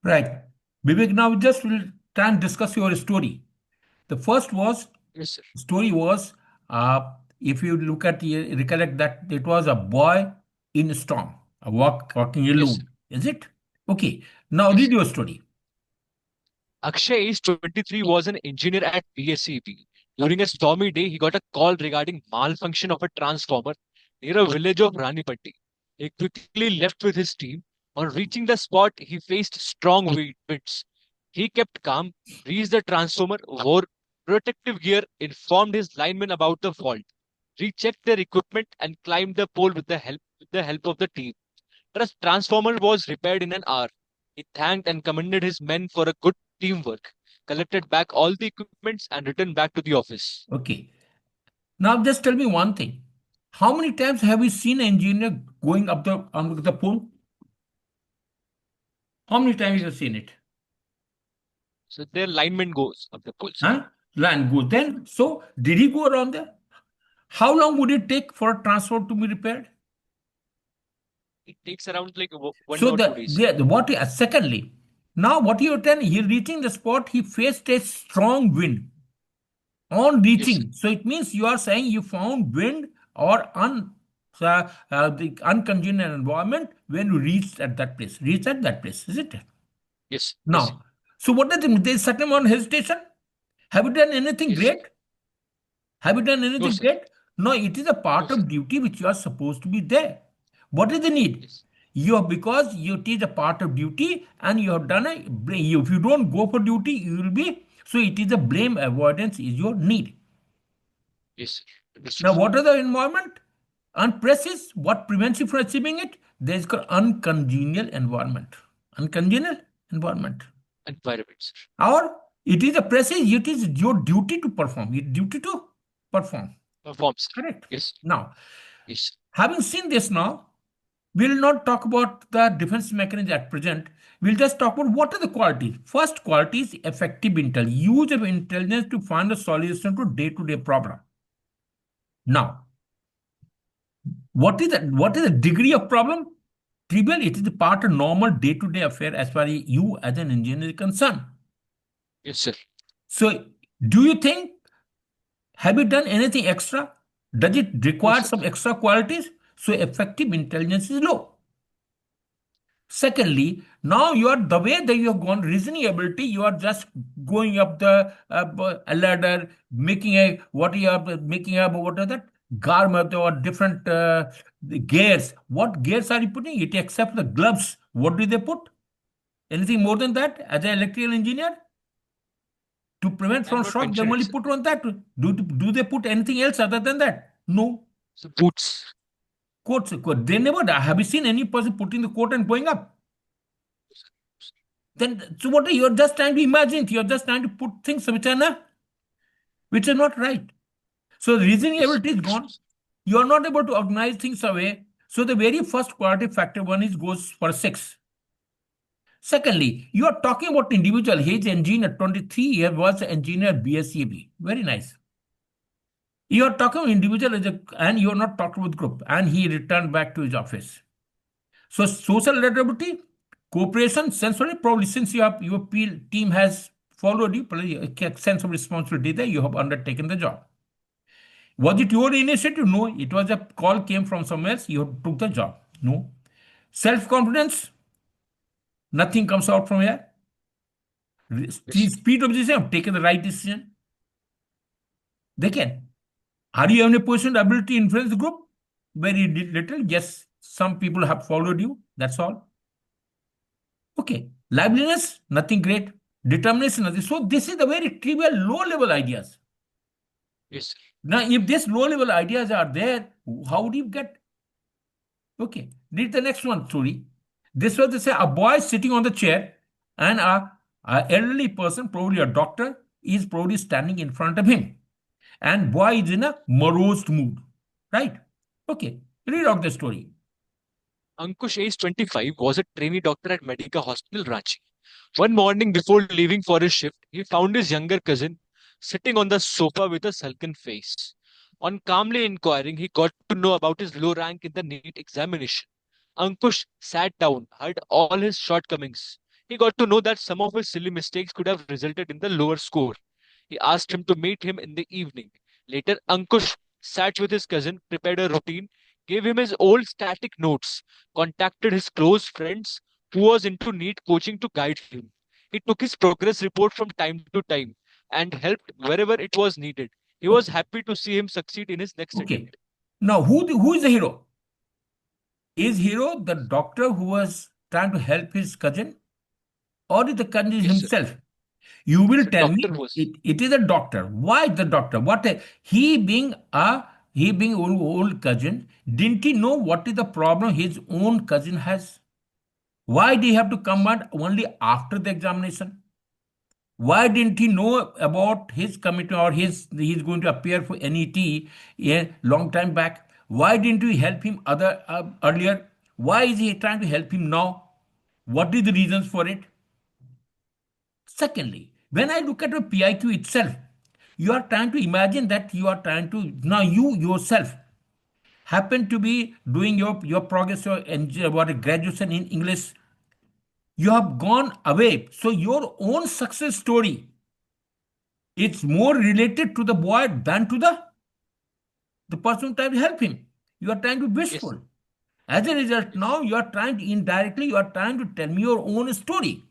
Right. Vivek, now we just will try and discuss your story. The first was Yes, sir. story was if you look at recollect that it was a boy in a storm, walking Yes, sir. alone. Is it? Okay. Now Yes, read sir. your story. Akshay, is 23, was an engineer at PSEB. During a stormy day, he got a call regarding malfunction of a transformer near a village of Ranipatti. He quickly left with his team. On reaching the spot, he faced strong winds. He kept calm, reached the transformer, wore protective gear, informed his linemen about the fault, rechecked their equipment, and climbed the pole with the help of the team. Transformer was repaired in an hour. He thanked and commended his men for a good teamwork, collected back all the equipments, and returned back to the office. Okay. Now just tell me one thing. How many times have you seen an engineer going up the pole? How many times you have seen it? So their lineman goes up the pole, sir. Huh? Land goes. Then so did he go around there? How long would it take for a transformer to be repaired? It takes around like one So or 2 days. secondly, now what you are telling, he reaching the spot, he faced a strong wind on Yes, sir. reaching. So it means you are saying you found wind or the uncongenial environment when you reached at that place. Reached at that place, is it? Yes, yes, Now, so what does it mean? There is certain amount of hesitation. Have you done anything yes, sir. great? Have you done No, anything sir. great? No, it is a No, part sir. of duty which you are supposed to be there. What is the need? Yes, You have, because you it is a part of duty and you have done a if you don't go for duty, you will be so it is a blame avoidance is your need. yes, sir. Understood, Now, sir. what are the environment? Unprecious, what prevents you from achieving it? There is called uncongenial environment. Uncongenial environment. Environment, sir. Or it is a precious, it is your duty to perform. Your duty to perform. Perform, sir. Correct. Yes, Now, yes, having seen this now, we'll not talk about the defense mechanism at present. We'll just talk about what are the qualities. First quality is effective intelligence, use of intelligence to find a solution to day-to-day problem. Now, what is the degree of problem? Trivial, it is a part of normal day-to-day affair as far as you as an engineer is concerned. yes, sir. So, do you think have you done anything extra? Does it No, require sir. some extra qualities? So effective intelligence is low. Secondly, now you are the way that you have gone reasoning ability, you are just going up the ladder, making a what you are making up what are that garment or different gears. What gears are you putting? It except the gloves. What do they put? Anything more than that? As an electrical engineer, to prevent I have from not shock, they mentioned it, only sir. put on that. Do they put anything else other than that? No. So boots. Coat. They never. Have you seen any person putting the coat and going up? No, sir. No, sir. Then, so what you're just trying to imagine, you're just trying to put things which are not right. So reasoning Yes, ability is understood, gone. sir. You are not able to organize things away. So the very first quality factor one is goes for six. Secondly, you are talking about individual. His engineer, 23 year was engineer BSCB. Very nice. You are talking individual and you are not talking with group. And he returned back to his office. So social adaptability, cooperation, sensory, probably since your team has followed you, probably a sense of responsibility there, you have undertaken the job. Was it your initiative? No, it was a call came from somewhere else, you took the job. No. Self-confidence, nothing comes out from here. Yes, sir. Speed of decision, have taken the right decision. They can. Are you in a position ability to influence the group? Very little. Yes, some people have followed you. That's all. Okay. Liveliness, nothing great. Determination, nothing. So this is the very trivial low-level ideas. Yes, sir. Now, if these low-level ideas are there, how would you get? Okay. Read the next one, story. This was to say a boy sitting on the chair and a elderly person, probably a doctor, is probably standing in front of him. And boy is in a morose mood. Right? Okay. Read out the story. Ankush, age 25, was a trainee doctor at Medica Hospital, Ranchi. One morning before leaving for his shift, he found his younger cousin sitting on the sofa with a sullen face. On calmly inquiring, he got to know about his low rank in the NEET examination. Ankush sat down, heard all his shortcomings. He got to know that some of his silly mistakes could have resulted in the lower score. He asked him to meet him in the evening. Later, Ankush sat with his cousin, prepared a routine, gave him his old static notes, contacted his close friends who was into NEET coaching to guide him. He took his progress report from time to time and helped wherever it was needed. He was Okay. happy to see him succeed in his next Okay. attempt. Now, who is the hero? Is hero the doctor who was trying to help his cousin, or is the cousin Yes, sir. himself? You will So tell doctor me was it is a doctor. Why the doctor? He being old cousin, didn't he know what is the problem his own cousin has? Why did he have to come out only after the examination? Why didn't he know about his committee or he's going to appear for NET a long time back? Why didn't we help him earlier? Why is he trying to help him now? What is the reasons for it? Secondly, when I look at a PIQ itself, you are trying to imagine that you are trying to now you yourself happen to be doing your progress or what graduation in English. You have gone away, so your own success story it's more related to the boy than to the person trying to help him. You are trying to be yes, wishful. As a result, yes, now you are trying to indirectly you are trying to tell me your own story.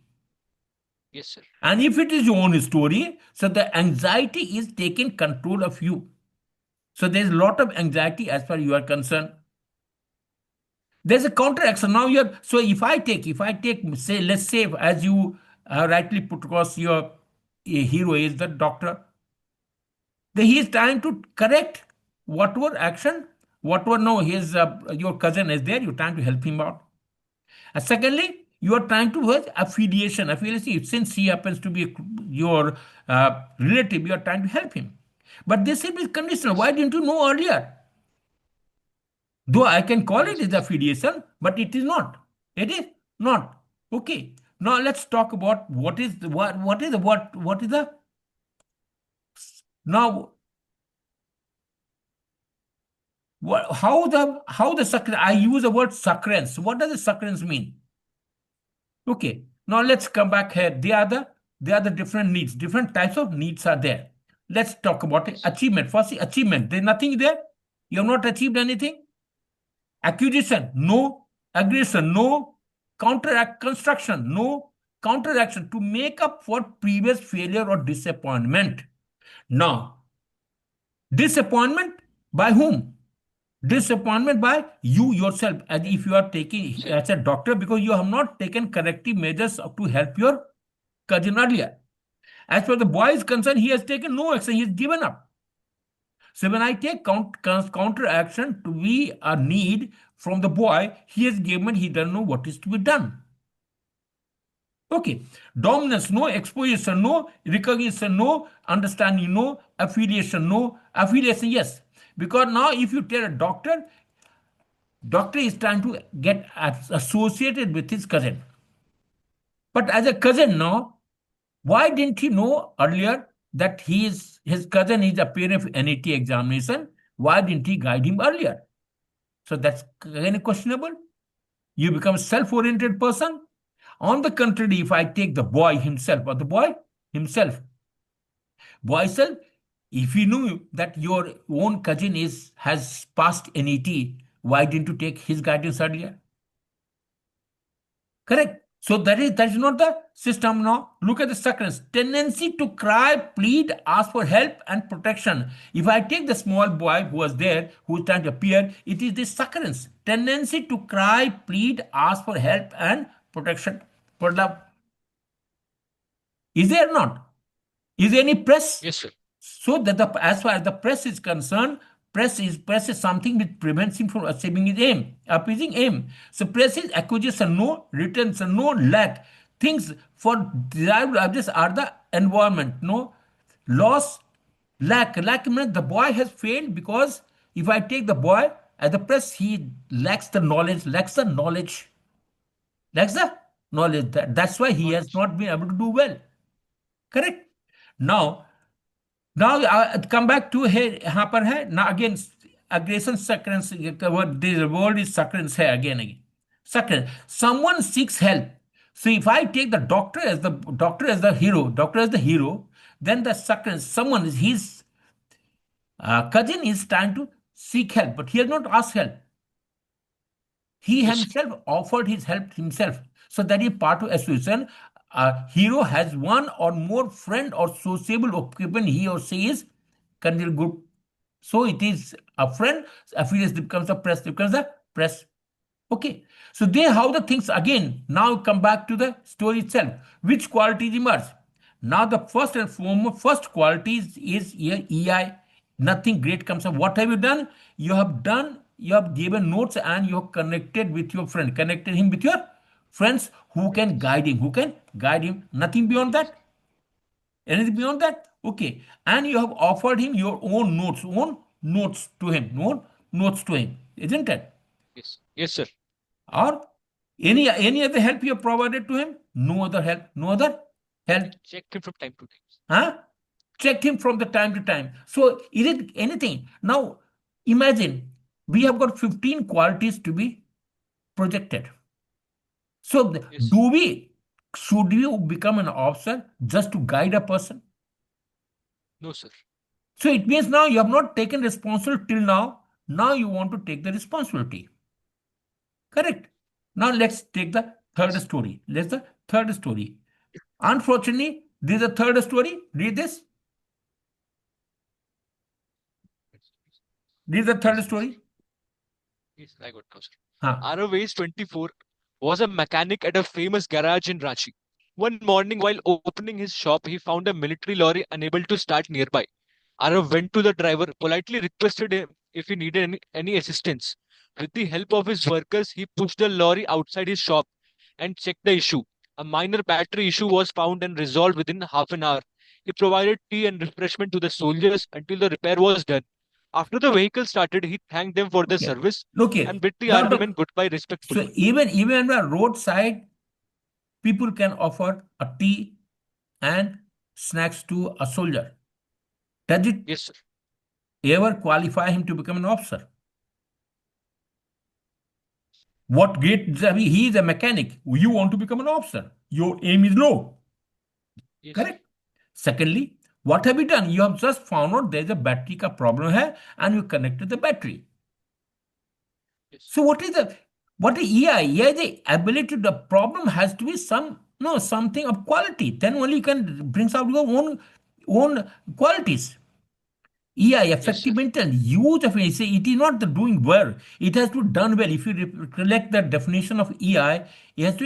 yes, sir. And if it is your own story, so the anxiety is taking control of you. So there's a lot of anxiety as far as you are concerned. There's a counteraction. Now you're so if I take say let's say as you rightly put across your hero is the doctor. He is trying to correct whatever action, whatever no his your cousin is there. You're trying to help him out. And secondly, you are trying to work affiliation. Affiliation, since he happens to be your relative, you are trying to help him. But this is conditional. Yes, Why sir. didn't you know earlier? Though I can call it Yes, as yes. affiliation, but it is not. It is not. Okay. Now let's talk about what is the now how the I use the word succurrence. What does the succurrence mean? Okay. Now let's come back here. They are the different needs. Different types of needs are there. Let's talk about Yes, sir. achievement. First, achievement. There's nothing there. You have not achieved anything. Accusation, no. Aggression, no. Counteract construction, no. Counteraction to make up for previous failure or disappointment. Now, disappointment by whom? Disappointment by you yourself, as if you are taking Self. as a doctor because you have not taken corrective measures to help your cousin earlier. As for the boy is concerned, he has taken no action, he has given up. So when I take counter action to be a need from the boy, he has given, he doesn't know what is to be done. Okay. Dominance, no. Exposition, no. Recognition, no. Understanding, no. Affiliation, no. Affiliation, yes. Because now if you tell a doctor is trying to get associated with his cousin. But as a cousin now, why didn't he know earlier that his cousin is appearing for NET examination? Why didn't he guide him earlier? So that's kind of questionable. You become a self-oriented person. On the contrary, if I take the boy himself or the boy himself, boy self, if you knew that your own cousin has passed NET, why didn't you take his guidance earlier? Correct. So that is not the system now. Look at the succurrence. Tendency to cry, plead, ask for help and protection. If I take the small boy who was there, who is trying to appear, it is the succurrence. Tendency to cry, plead, ask for help and protection. For love. Is there not? Is there any press? Yes, sir. So that as far as the press is concerned, press is something which prevents him from achieving his aim, appeasing aim. So press is acquisition, no, retention, no, lack. Things for derived objects are the environment, no, loss, lack. Lack means the boy has failed because if I take the boy as the press, he lacks the knowledge. That's why he has Knowledge. not been able to do well. Correct. Now, now come back to here यहाँ पर है now again aggression succurrence this word is succurrence है again. Succurrence, someone seeks help So if I take the doctor as the hero, then the second someone is his cousin is trying to seek help, but he has not asked help. He Yes, sir. himself offered his help himself. So that is part of association. A hero has one or more friend or sociable occupant he or she is considered good. So it is a friend, affiliate becomes a press, becomes a press. Okay. So there how the things again now come back to the story itself. Which qualities emerge? Now the first and foremost first quality is here EI. Nothing great comes up. What have you done? You have given notes and you have connected with your friend, connected him with your friends who can Yes. guide him, who can guide him. Nothing beyond Guiding his. that. Anything beyond that? Okay. And you have offered him your own notes to him, own notes to him, isn't it? Yes. Yes, sir. Or any other help you have provided to him? No other help. No other help. Check him from time to time. Huh? Check him from the time to time. So is it anything? Now imagine we have got 15 qualities to be projected. So Yes. do we should you become an officer just to guide a person? No, sir. So it means now you have not taken responsibility till now. Now you want to take the responsibility. Correct. Now let's take the third Yes. story. Let's the third story. Unfortunately, this is a third story. Read this. This is the third Yes, please. story. Yes, I got it. Huh. Araviz 24 was a mechanic at a famous garage in Ranchi. One morning, while opening his shop, he found a military lorry unable to start nearby. Arav went to the driver, politely requested him if he needed any assistance. With the help of his workers, he pushed the lorry outside his shop and checked the issue. A minor battery issue was found and resolved within half an hour. He provided tea and refreshment to the soldiers until the repair was done. After the vehicle started, he thanked them for their Okay. service and Okay. bid the Now army the men goodbye so respectfully. even the roadside people can offer a tea and snacks to a soldier. Does it Yes, sir. ever qualify him to become an officer? What great he is a mechanic. You want to become an officer. Your aim is low. Yes, sir. Correct. Secondly, what have you done? You have just found out there's a battery ka problem hai and you connected the battery. Yes. So what is EI? EI the ability the problem has to be something of quality. Then only you can brings out your own qualities. EI, Yes, sir. effective mental use of it. It is not the doing well. It has to be done well. If you recollect the definition of EI, you have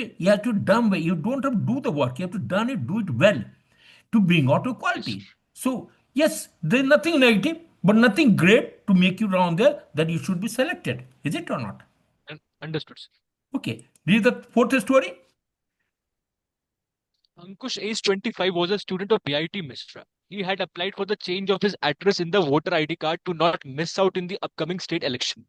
to done well. You don't have to do the work. You have to do it well to bring out a Yes, sir. quality. So yes, there is nothing negative, but nothing great to make you around there that you should be selected. Is it or not? Understood, sir. Okay. Read the fourth story. Ankush, age 25, was a student of BIT Misra. He had applied for the change of his address in the voter ID card to not miss out in the upcoming state election.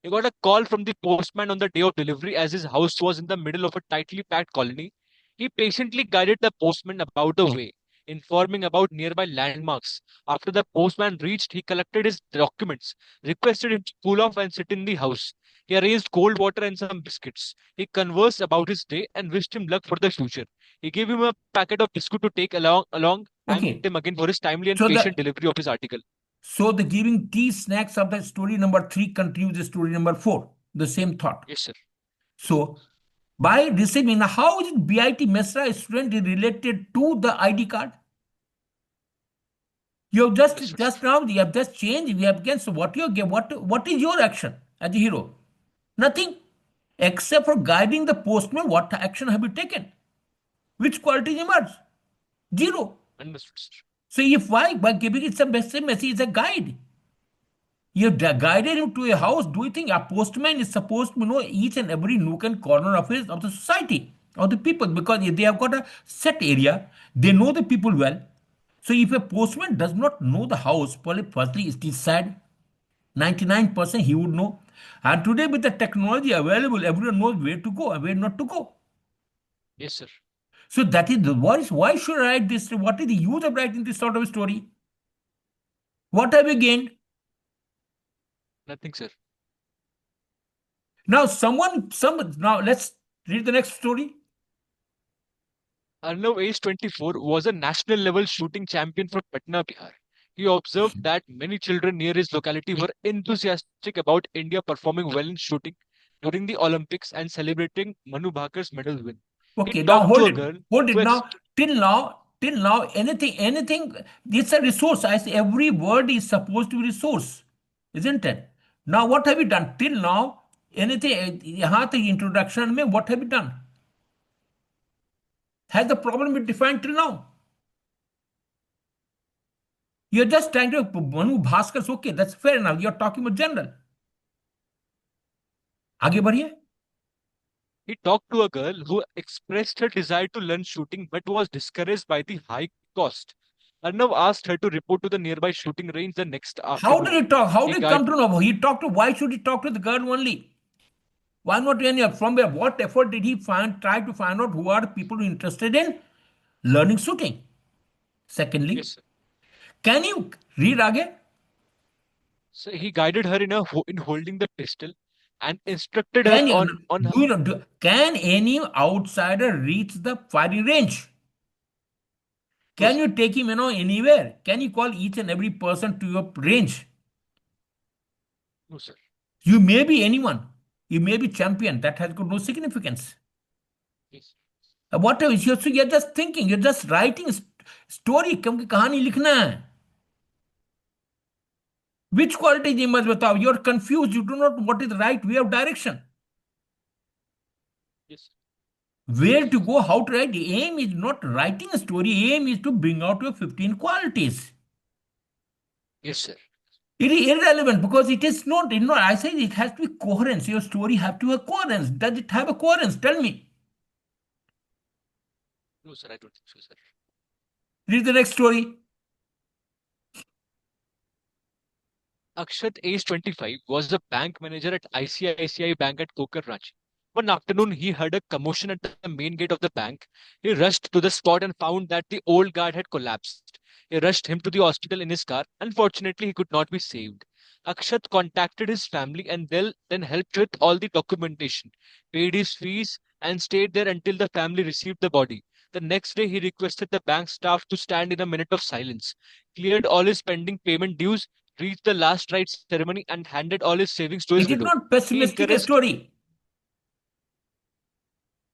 He got a call from the postman on the day of delivery as his house was in the middle of a tightly packed colony. He patiently guided the postman about the way, informing about nearby landmarks. After the postman reached, he collected his documents, requested him to cool off and sit in the house. He arranged cold water and some biscuits. He conversed about his day and wished him luck for the future. He gave him a packet of biscuit to take along, thanked Okay. him again for his timely and So patient the delivery of his article. so the giving tea snacks of the story number three continues the story number four. The same thought. Yes, sir. Yes, sir. So by receiving now, how is it BIT Mesra student is related to the ID card? You have just Understood, sir. just now you have just changed. We have against what you give. What is your action as a hero? Nothing except for guiding the postman. What action have you taken? Which qualities emerge? Zero. Understood, sir. So if why by giving it some message, is a guide. You guided him to a house. Do you think a postman is supposed to know each and every nook and corner of the society of the people because they have got a set area, they know the people well. So if a postman does not know the house, probably firstly it is sad. 99% he would know. And today with the technology available, everyone knows where to go and where not to go. Yes, sir. So that is why should I write this? What is the use of writing this sort of story? What have you gained? Nothing, sir. Now now let's read the next story. Arnav, age 24, was a national level shooting champion for Patna, Bihar. He observed that many children near his locality were enthusiastic about India performing well in shooting during the Olympics and celebrating Manu Bhakar's medal win. He Okay, now talked to a girl hold it who now. Till now, anything, it's a resource. As every word is supposed to be resource, isn't it? Now, what have you done till now? Anything, यहाँ तक introduction में, what have you done? Has the problem been defined till now? You're just trying to Manu Bhaskar. Okay, that's fair enough. You're talking about general. आगे बढ़िए. He talked to a girl who expressed her desire to learn shooting but was discouraged by the high cost. Arnav asked her to report to the nearby shooting range the next How did afternoon. he talk? How He did he come to guided. know? He talked to. Why should he talk to the girl only? Why not any? From where? What effort did he find? Try to find out who are the people interested in learning shooting. Yes, Secondly, sir. can you read again? So he guided her in holding the pistol and instructed her Can you on do you know? Can any outsider reach the firing range? no, Can sir. you take him, anywhere? Can you call each and every person to your range? No, sir. You may be anyone. You may be champion. That has got no significance. Yes. Whatever. So you're just thinking. You're just writing story. क्योंकि कहानी लिखना है. Which quality you must बताओ? You're confused. You do not know what is the right way of direction. Yes. Where to go, how to write. The aim is not writing a story. Aim is to bring out your 15 qualities. Yes, sir. It is irrelevant because it is not, I say it has to be coherence. Your story have to have coherence. Does it have a coherence? Tell me. No, sir. I don't think so, sir. Read the next story. Akshat, age 25, was a bank manager at ICICI Bank at Kokar, Ranchi. One afternoon, he heard a commotion at the main gate of the bank. He rushed to the spot and found that the old guard had collapsed. He rushed him to the hospital in his car. Unfortunately, he could not be saved. Akshat contacted his family and then helped with all the documentation, paid his fees, and stayed there until the family received the body. The next day, he requested the bank staff to stand in a minute of silence, cleared all his pending payment dues, reached the last rites ceremony, and handed all his savings to his It is widow. not He pessimistic encouraged. story.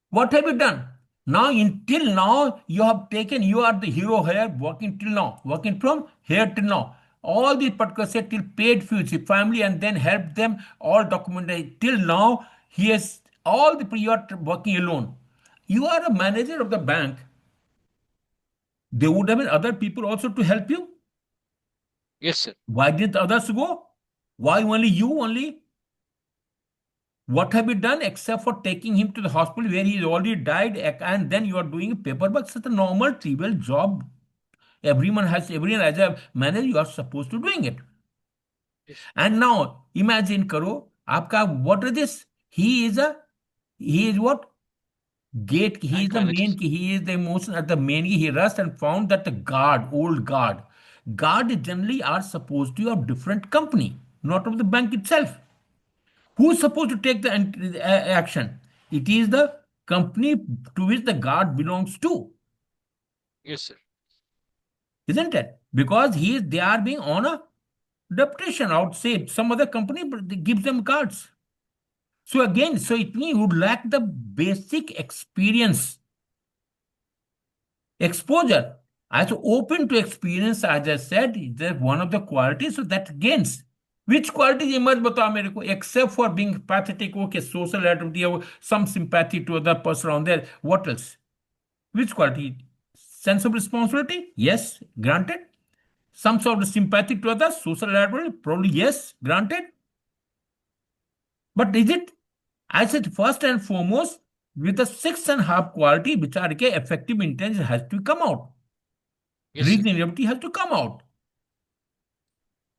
What have you done? Now, until now, you are the hero here, working till now, working from here till now. All these particular set till paid fees, his family, and then help them all documented. Till now, he has all the, you are working alone. You are a manager of the bank. There would have been other people also to help you. Yes, sir. Why didn't others go? Why only you only? What have you done except for taking him to the hospital where he already died, and then you are doing paperwork? Such a normal, trivial job. Everyone as a manager, you are supposed to doing it. Yes. And now imagine karo, aapka what is this? He is what? Gate. He is Bank the manager, main sir. key. He is the emotion at the main key. He rushed and found that the old guard generally are supposed to have different company, not of the bank itself. Who's supposed to take the action? It is the company to which the guard belongs to, Yes, sir. isn't it? Because they are being on a deputation out, say some other company gives them cards. So again, so it means you would lack the basic experience, exposure. As open to experience, as I said, is one of the qualities. So that gains. Which qualities emerge बताओ मेरे को, except for being pathetic, okay, social activity or some sympathy to other person around there. What else? Which quality? Sense of responsibility? Yes, granted. Some sort of sympathy to others, social activity? Probably yes, granted. But is it? I said first and foremost, with the six and a half quality, which are okay, effective intelligence has to come out. Yes, sir. Reasonability has to come out.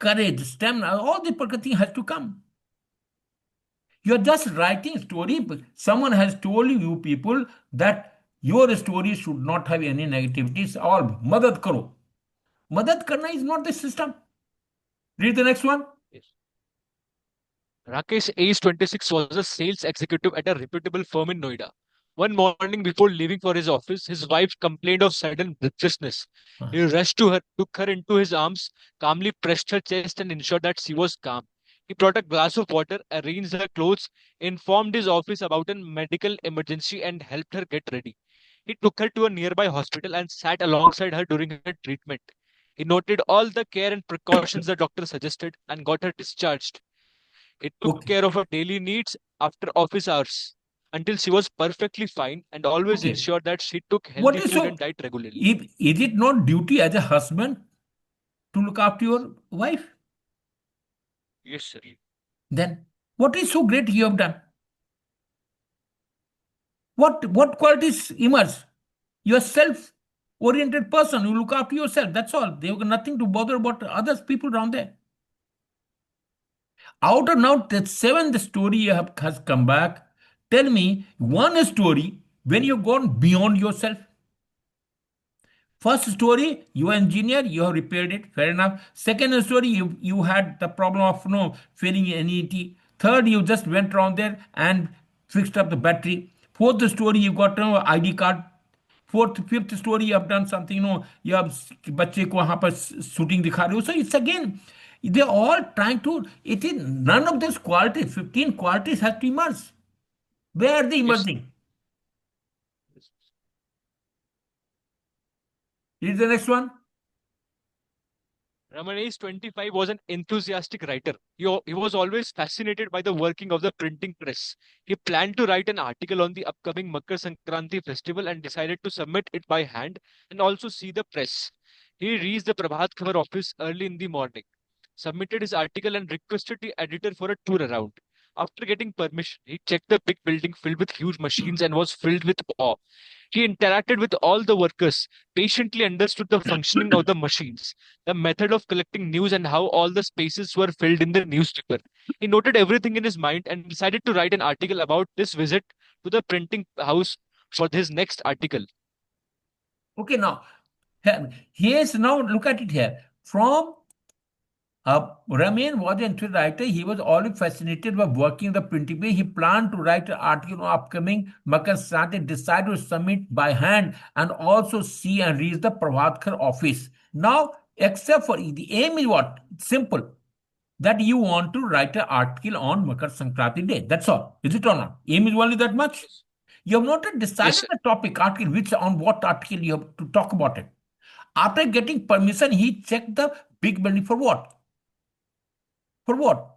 Courage, stamina, all the prakati has to come. You're just writing story. Someone has told you people that your story should not have any negativities. All madad karo. Madad karna is not the system. Read the next one. Yes. Rakesh, age 26, was a sales executive at a reputable firm in Noida. One morning before leaving for his office, his wife complained of sudden breathlessness. Uh, He rushed to her, took her into his arms, calmly pressed her chest, and ensured that she was calm. He brought a glass of water, arranged her clothes, informed his office about a medical emergency, and helped her get ready. He took her to a nearby hospital and sat alongside her during her treatment. He noted all the care and precautions the doctor suggested and got her discharged. He took okay, care of her daily needs after office hours until she was perfectly fine and always okay. ensured that she took What healthy is food so? and diet regularly. Is it not duty as a husband to look after your wife? Yes, sir. Then what is so great you have done? What qualities emerge? You're a self-oriented person. You look after yourself. That's all. They've got nothing to bother about others people around there. Out of now the seventh story has come back. Tell me one story when you've gone beyond yourself. First story, you are engineer, you have repaired it, fair enough. Second story, you had the problem of failing NET. Third, you just went around there and fixed up the battery. Fourth story, you got ID card. Fourth, fifth story, you have done something, you have बच्चे को वहां पर shooting दिखा रहे हो. So it's again, they are all trying to. It is none of these qualities. 15 qualities have to emerge. Where are they Yes. emerging? Is the next one? Ramanesh 25 was an enthusiastic writer. He was always fascinated by the working of the printing press. He planned to write an article on the upcoming Makar Sankranti festival and decided to submit it by hand and also see the press. He reached the Prabhat Khabar office early in the morning, submitted his article and requested the editor for a tour around. After getting permission, he checked the big building filled with huge machines and was filled with awe. He interacted with all the workers, patiently understood the functioning of the machines, the method of collecting news, and how all the spaces were filled in the newspaper. He noted everything in his mind and decided to write an article about this visit to the printing house for his next article. Okay, now here's now look at it here. From Ramin was an writer. He was always fascinated by working the printing press. He planned to write an article on upcoming Makar Sankranti, decided to submit by hand and also see and reach the Prabhatkar office. Now, except for the aim is what? Simple. That you want to write an article on Makar Sankranti day. That's all. Is it or not? Aim is only that much. Yes, You have not yes, decided sir. the topic article, which on what article you have to talk about it. After getting permission, he checked the big building for what? For what?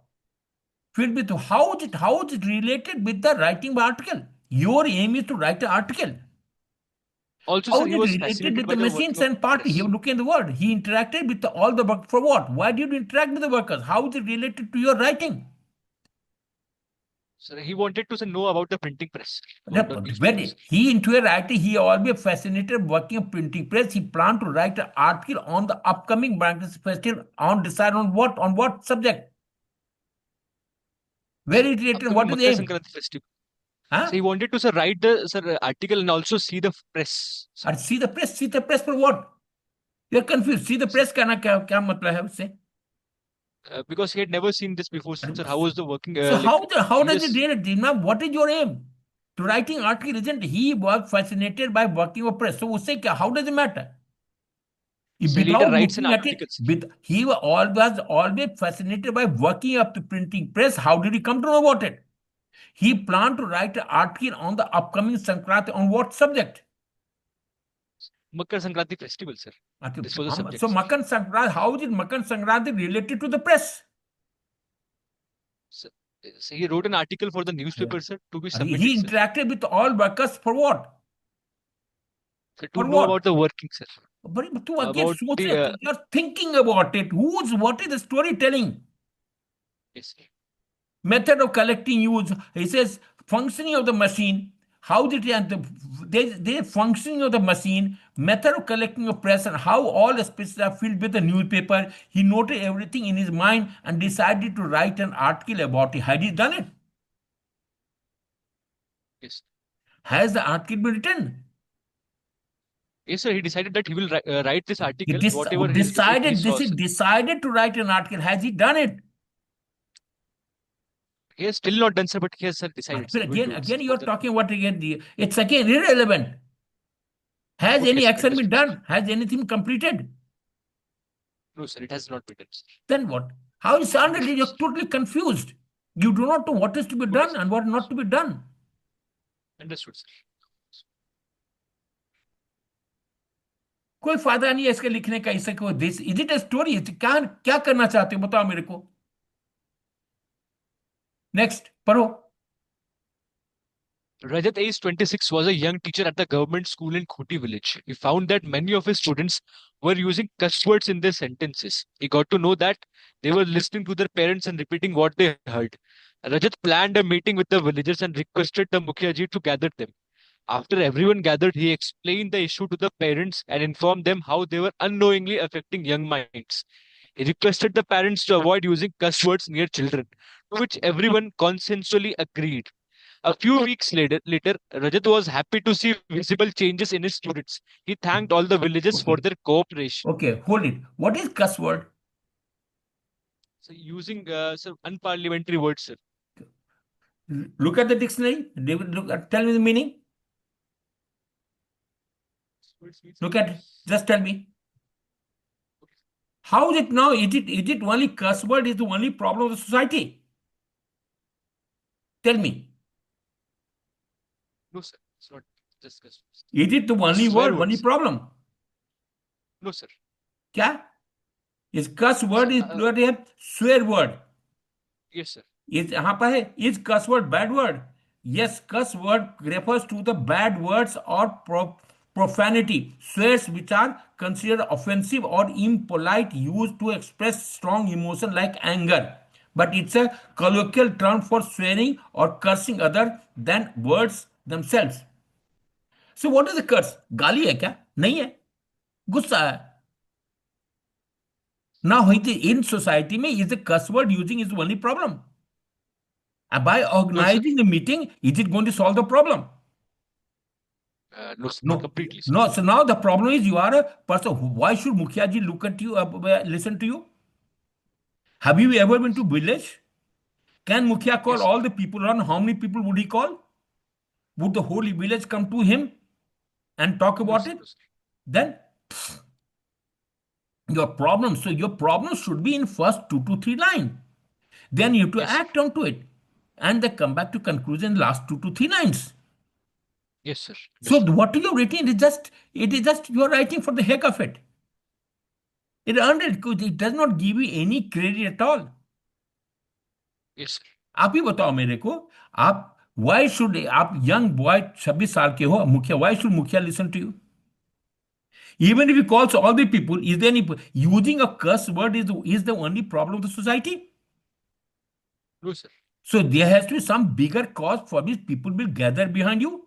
Filled with how is it related with the writing the article? Your aim is to write an article. Also, How sir, is he it was related fascinated with by the the working machines of and party? He press. look in the word. He interacted with all the work for what? Why did you interact with the workers? How is it related to your writing? Sir, he wanted to know about the printing press, about the When newspapers. he into a writing, he always fascinated working a printing press. He planned to write an article on the upcoming Bankruptcy Festival on decide on what subject. Sir, Very related. upcoming What is the Makar aim? Sankranti festival. Huh? So he wanted to sir write the sir article and also see the press, sir. और see the press for what? You're confused. See the Sir, press कहना क्या मतलब है उससे? because he had never seen this before, sir. How was the working So like how see does it this? relate? Now, what is your aim? To writing article isn't he was fascinated by working with press. So उससे क्या? How does it matter? So he later Without writes an looking at it, article, sir. he was always fascinated by working up the printing press. How did he come to know about it? He planned to write an article on the upcoming Sankranti on what subject? Makar Sankranti festival, sir. This was the So subject, sir. Makar Sankranti, how is it Makar Sankranti related to the press? So, so he wrote an article for the Yeah. newspaper, sir, to be He submitted, sir. interacted with all workers for what? So to For know what? about the working, sir. But to again, About so the you're thinking about it. What is the storytelling? yes, sir. Method of collecting use. He says functioning of the machine. How did they functioning of the machine, method of collecting of press, and how all the spaces are filled with the newspaper. He noted everything in his mind and decided to write an article about it. Had he done it? Yes. Has the article been written? Yes, sir. He decided that he will write this He article, whatever he decided this saw, is sir. decided to write an article. Has he done it? He has still not done, sir, but he has, sir, decided, But sir. Will again, do it, sir, again, you for are the. talking what again? It's again irrelevant. Has Okay, any sir. action been Understood, sir. done? Has anything completed? No, sir. It has not been done, sir. Then what? How is it? Understood, You're sir. totally confused. You do not know what is to be Okay, done sir. and what not to be done. Understood, sir. कोई फायदा नहीं है इसके लिखने का, इससे कोई this is it a story? क्या क्या करना चाहते हो बताओ मेरे को। नेक्स्ट पढ़ो। Rajat, age 26, was a young teacher at the government school in Khoti village. He found that many of his students were using cuss words in their sentences. He got to know that they were listening to their parents and repeating what they heard. Rajat planned a meeting with the villagers and requested the Mukhya ji to gather them. After everyone gathered, he explained the issue to the parents and informed them how they were unknowingly affecting young minds. He requested the parents to avoid using cuss words near children, to which everyone consensually agreed. A few weeks later, Rajat was happy to see visible changes in his students. He thanked all the villagers for okay, their cooperation. Okay, hold it. What is cuss word? So, using some unparliamentary words, sir. Look at the dictionary. David, look at, tell me the meaning. Words means, sir. Look at it. Just tell me. How is it now? Is it only curse word is the only problem of the society? Tell me. No, sir. It's not just cuss words. Is it the only Swear word, only words. problem? No, sir. क्या? Is curse So, word is plural है, swear word? yes, sir. Is यहाँ पर है, is curse word bad word? Yes, curse word refers to the bad words or profanity, swears which are considered offensive or impolite, used to express strong emotion like anger. But it's a colloquial term for swearing or cursing other than words themselves. So what is the curse? गाली है क्या? नहीं है, गुस्सा है। Now in society में is the curse word using is the only problem. And by No, sir. organizing the meeting, is it going to solve the problem? No, sir. Not No, completely, sir. no. So now the problem is you are a person. Why should Mukhya ji look at you, listen to you? Have you ever been to village? Can Mukhya Yes, call sir. all the people around? How many people would he call? Would the whole village come to him and talk No, about sir. it? No, sir. Then your problem. So your problem should be in first 2 to 3 lines. Then you have to Yes, sir. act onto it, and then come back to conclusion last 2 to 3 lines. Yes, sir. So Understood. what you are writing it is just you are writing for the heck of it. It earned it because it does not give you any credit at all. Yes, sir. आप ही बताओ मेरे को, आप why should आप young boy 26 साल के हो मुखिया, why should मुखिया listen to you? Even if he calls all the people, is there any using a curse word is the only problem of the society? No, sir. So there has to be some bigger cause for which people will gather behind you.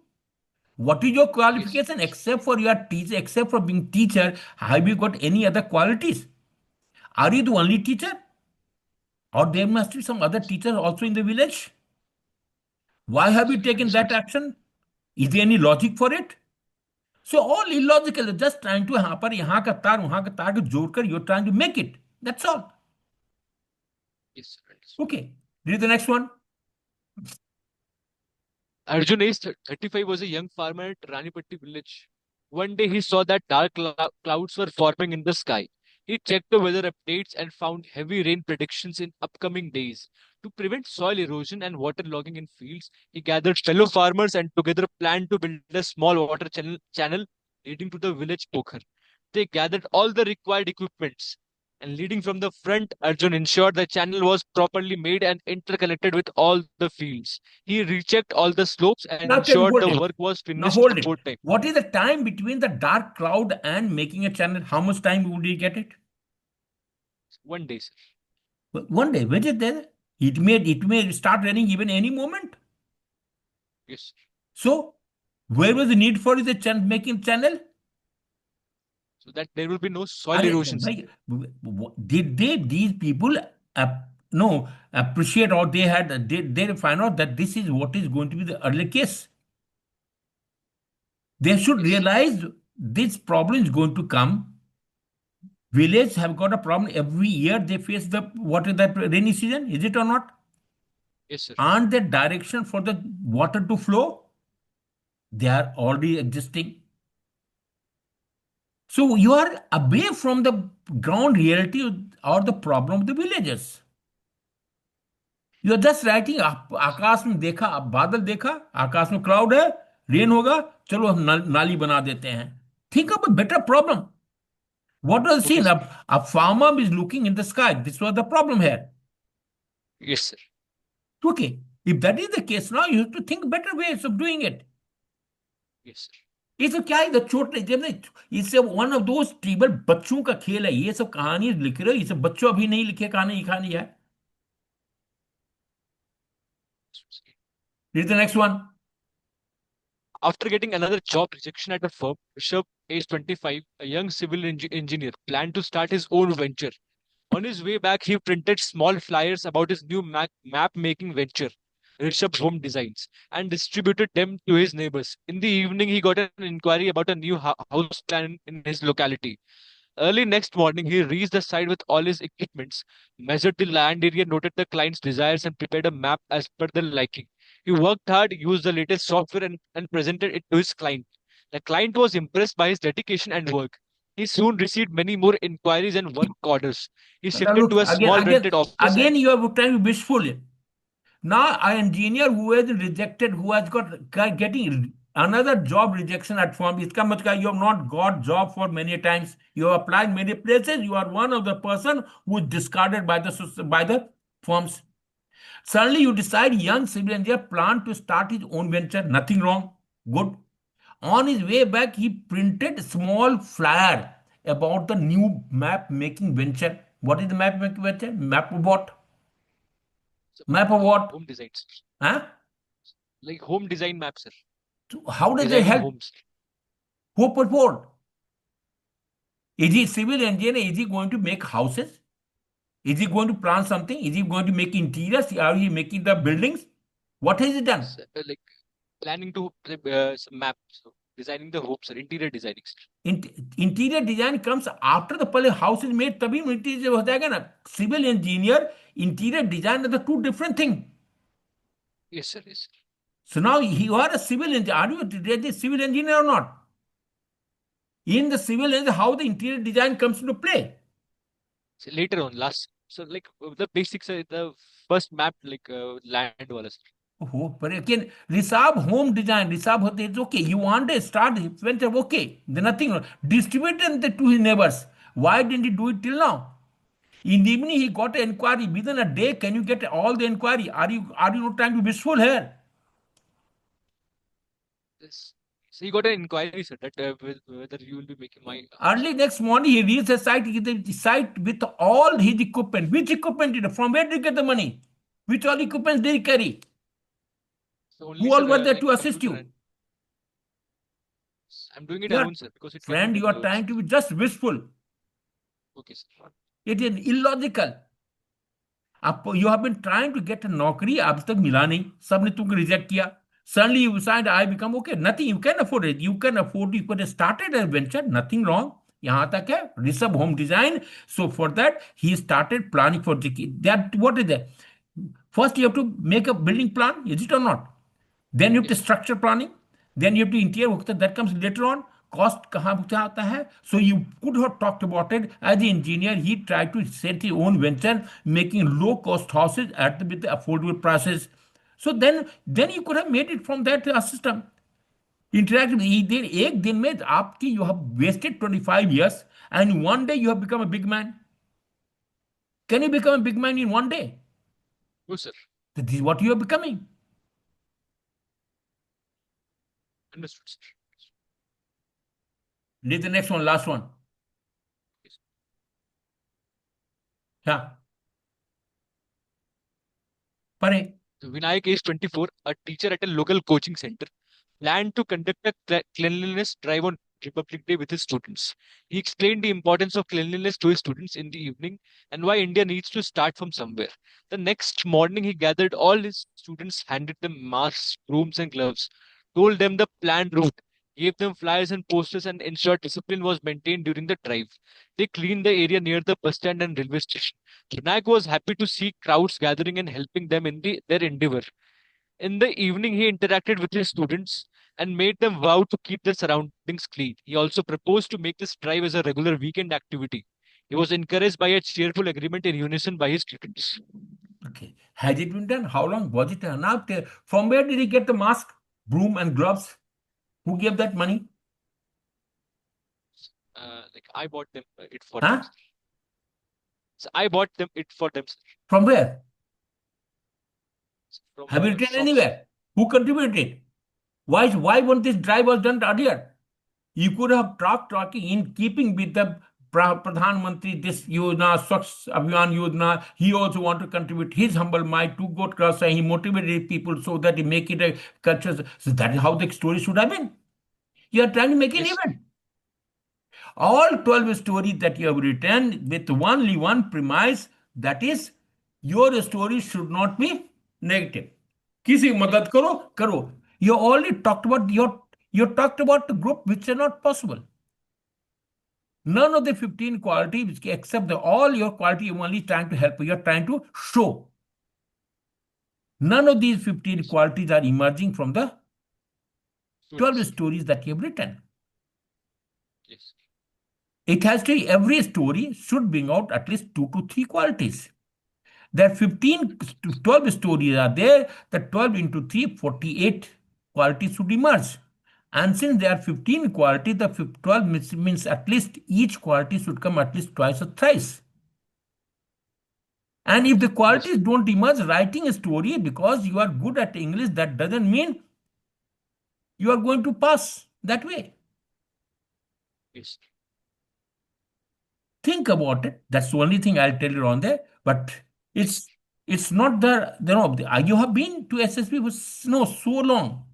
What is your Yes, sir. qualification except for your teacher, except for being teacher? Have you got any other qualities? Are you the only teacher? Or there must be some other teachers also in the village? Why Yes, have you sir. taken Understood, that sir. action? Is there any logic for it? So all illogical, just trying to यहाँ पर यहाँ का तार वहाँ का तार को जोड़कर you're trying to make it. That's all. Yes, sir. Understood. Okay. Read the next one. Arjun, aged 35, was a young farmer at Ranipatti village. One day he saw that dark clouds were forming in the sky. He checked the weather updates and found heavy rain predictions in upcoming days. To prevent soil erosion and waterlogging in fields, he gathered fellow farmers and together planned to build a small water channel leading to the village pokhar. They gathered all the required equipments, and leading from the front, Arjun ensured the channel was properly made and interconnected with all the fields. He rechecked all the slopes and Now can ensured hold the it. work was Now finished hold before it. time. What is the time between the dark cloud and making a channel? How much time would you get it? One day, sir. One day. Which is there? It may start raining even any moment. Yes, sir. So where was the need for the making channel? So that there will be no soil अरे erosion, sir. भाई, did they these people no appreciate, or they find out that this is what is going to be the early case? They should Yes, sir. realize this problem is going to come. Village have got a problem every year. They face the what is that rainy season? Is it or not? Yes, sir. Aren't there direction for the water to flow? They are already existing. So you are away from the ground reality or the problem of the villagers. You are just writing, आकाश में देखा, अब बादल देखा, आकाश में cloud है, rain होगा, चलो हम नाली बना देते हैं. Think of a better problem. What was Okay, seen? sir. A farmer is looking in the sky. This was the problem here. Yes, sir. Okay. If that is the case, now you have to think better ways of doing it. Yes, sir. ये सब क्या है, इधर छोटे जब नहीं, ये सब वन ऑफ दोस ट्रिबल बच्चों का खेल है. ये सब कहानी लिख रहे हो, ये सब बच्चों अभी नहीं लिखे कहानी, कहानी है. Read the next one. After getting another job rejection at a firm, Rishabh, age 25, a young civil engineer, planned to start his own venture. On his way back, he printed small flyers about his new map making venture, Rishabh Home Designs, and distributed them to his neighbors. In the evening, he got an inquiry about a new house plan in his locality. Early next morning, he reached the site with all his equipments, measured the land area, noted the client's desires, and prepared a map as per their liking. He worked hard, used the latest software, and presented it to his client. The client was impressed by his dedication and work. He soon received many more inquiries and work orders. He Now shifted look, to a small rented office. again, you are trying to be wishful. Now, an engineer who has rejected, who has got getting another job rejection at firm, इसका मतलब you have not got job for many times. You have applied many places. You are one of the person who is discarded by the firms. Suddenly, you decide young civil engineer plan to start his own venture. Nothing wrong. Good. On his way back, he printed small flyer about the new map making venture. What is the map making venture? Map of what? So, Map of what? home designs, Huh? like home design maps, sir. So how does it Designing help? homes. Who put forward? Is he civil engineer? Is he going to make houses? Is he going to plan something? Is he going to make interiors? Are he making the buildings? What has he done? Like planning to some map, so designing the homes, sir. Interior designing, sir. Interior design comes after the, पहले house is made तभी interior हो जाएगा ना. Civil engineer, interior design are the two different thing. Yes, sir. Yes, sir. So now you are a civil engineer. Are you a civil engineer or not? In the civil engineer, how the interior design comes into play? So later on, last, so like the basics, the first map, like land was. Oh, but again, Risab home design, Risab hote, it's okay. You want to start venture, okay. Then nothing wrong. Distribute it to his neighbors. Why didn't he do it till now? In the evening, he got an inquiry. Within a day, can you get all the inquiry? Are you not trying to be wishful here? Yes. So you got an inquiry, sir, that whether you will be making my house. Early next morning, he reached the site with all his equipment. Which equipment did he? From where did he get the money? Which all equipment did he carry? So only, Who all sir, were there like to assist computer, you? and I'm doing it You are, alone, sir, because it cannot friend, be you are done, trying sir. to be just wishful. Okay, sir. It is illogical. आप you have been trying to get नौकरी, अब तक मिला नहीं, सबने तुमको reject किया. Suddenly you decide I become okay. Nothing, you can afford it. You can afford, you could have started a venture, nothing wrong. यहाँ तक है, Rishabh home design. So for that, he started planning for the that. What is that? First, you have to make a building plan, is it or not? Then you have to Yes, sir. structure planning. Then you have to interior, that comes later on. Cost कहाँ से आता है? So you could have talked about it. As the engineer, he tried to set his own venture, making low cost houses at with the affordable prices. So then you could have made it from that system. Interactive. He did एक दिन में आपकी, you have wasted 25 years and one day you have become a big man. Can you become a big man in one day? No, sir. This is what you are becoming. Understood, sir. Read the next one, last one. Yes. Yeah. Pare. So Vinayak, age 24, a teacher at a local coaching center, planned to conduct a cleanliness drive on Republic Day with his students. He explained the importance of cleanliness to his students in the evening and why India needs to start from somewhere. The next morning, he gathered all his students, handed them masks, brooms, and gloves, told them the planned route, gave them flyers and posters, and ensured discipline was maintained during the drive. They cleaned the area near the bus stand and railway station. Vinayak was happy to see crowds gathering and helping them in their endeavor. In the evening, he interacted with his students and made them vow to keep their surroundings clean. He also proposed to make this drive as a regular weekend activity. He was encouraged by a cheerful agreement in unison by his students. Okay. Has it been done? How long was it enough? From where did he get the mask, broom, and gloves? Who gave that money? Like I bought them it for them. Huh? So I bought them it for them From where? from Have you written shops. anywhere? Who contributed? Why wasn't this drive was done earlier? You could have talking in keeping with the Pradhan Mantri, this Yojana, Swachh Abhiyan Yojana. He also want to contribute his humble mind to go across and he motivated people so that he make it a culture. So that is how the story should have been. You are trying to make an Yes, event. All 12 stories that you have written with only one premise, that is, your story should not be negative. किसी की मदद negative. करो करो. You already talked about you talked about the group which are not possible. None of the 15 qualities except all your quality you're only trying to help. You're trying to show. None of these 15 Yes, qualities are emerging from the 12 stories. stories that you have written. Yes, It has to, every story should bring out at least 2 to 3 qualities. There are 15 to 12 stories are there. The 12 into 3, 48 qualities should emerge. And since there are 15 qualities, the 12 means at least each quality should come at least twice or thrice. And if the yes, qualities don't emerge, writing a story because you are good at English, that doesn't mean you are going to pass that way. yes, Think about it. That's the only thing I'll tell you on there. But yes, it's it's not you have been to SSB for no so long.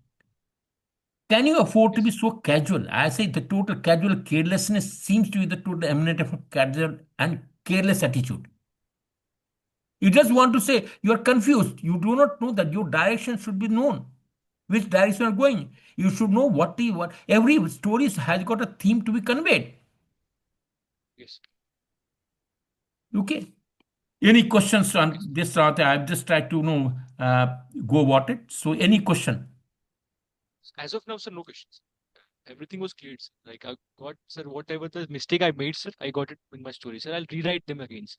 Can you afford to be yes, so casual? I say the total casual carelessness seems to be the total eminent of casual and careless attitude. You just yes, want to say you are confused. You do not know that your direction should be known. Which direction you are going? You should know what every story has got a theme to be conveyed. yes, Okay. Any questions on yes. this, Ratha? I've just tried to go about it. So, any question? As of now, sir, no questions. Everything was cleared, sir. Like I got, sir, whatever the mistake I made, sir, I got it in my story, sir. I'll rewrite them again, sir.